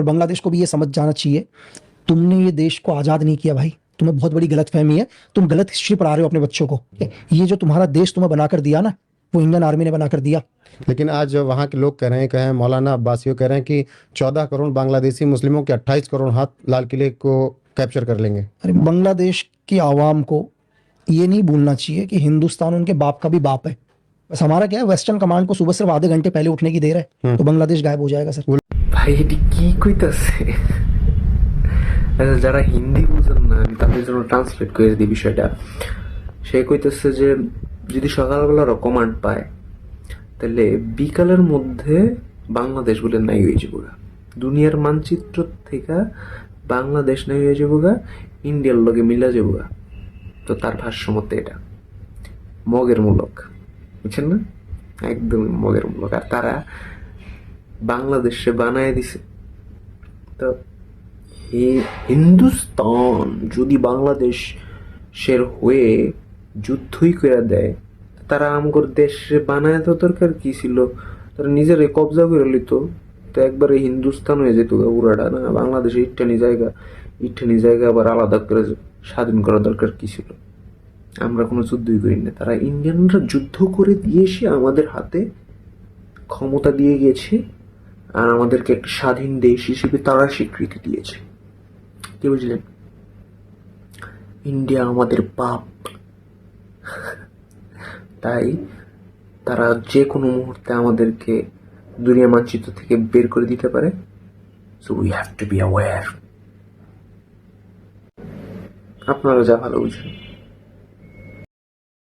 और बांग्लादेश को भी ये समझ जाना चाहिए, तुमने ये देश को आजाद नहीं किया भाई, तुम्हें बहुत बड़ी गलतफहमी है, तुम गलत हिस्ट्री पढ़ा रहे हो अपने बच्चों को। ये जो तुम्हारा देश तुम्हें बनाकर दिया ना, वो इंडियन आर्मी ने बनाकर दिया। लेकिन आज वहाँ के लोग कह रहे हैं, कहें मौलाना अब्बासियो कह रहे हैं कि 14 करोड़ बांग्लादेशी मुस्लिमों के 28 करोड़ हाथ लाल किले को कैप्चर कर लेंगे। अरे बांग्लादेश की आवाम को ये नहीं भूलना चाहिए कि हिंदुस्तान उनके बाप का भी बाप है। बस हमारा क्या है, वेस्टर्न कमांड को सुबह सिर्फ आधे घंटे पहले उठने की देर है, तो बांग्लादेश गायब हो जाएगा सर। ভাই এটি কি কইতাছে? আচ্ছা, যারা হিন্দি বুঝেন না আমি তাদের জন্য ট্রান্সলেট করে দিই বিষয়টা। সে কইতেছে যে যদি সকালবেলা কমান্ড পায় তাহলে বিকালের মধ্যে বাংলাদেশ বলে নাই হয়ে যাবো গা, দুনিয়ার মানচিত্র থেকে বাংলাদেশ নাই হয়ে যাবো গা, ইন্ডিয়ার লগে মিলা যাবো গা। তো তার ভাষ্য মতে এটা মগের মূলক, বুঝছেন না? একদম মগের মূলক। আর তারা বাংলাদেশে বানায় দিছে। তো হিন্দুস্তান যদি বাংলাদেশের হয়ে যুদ্ধই করে দেয়, তারা আমগর দেশে বানায় তো দরকার কি ছিল? তারা নিজেরে কবজা করে লিত, তো একবারে হিন্দুস্তান হয়ে যেত পুরাটা। না, বাংলাদেশে ইট্টানি জায়গা আবার আলাদা করে স্বাধীন করা দরকার কি ছিল? আমরা কোনো যুদ্ধই করি না। তারা ইন্ডিয়ানরা যুদ্ধ করে দিয়েছে, আমাদের হাতে ক্ষমতা দিয়ে গেছে, আর আমাদেরকে একটা স্বাধীন দেশ হিসেবে তারা স্বীকৃতি দিয়েছে। কি বুঝলেন? ইন্ডিয়া আমাদের বাপ। তাই তারা যে কোনো মুহূর্তে আমাদেরকে দুনিয়া মানচিত্র থেকে বের করে দিতে পারে। So we have to be aware. আপনারা যা ভালো বুঝেন।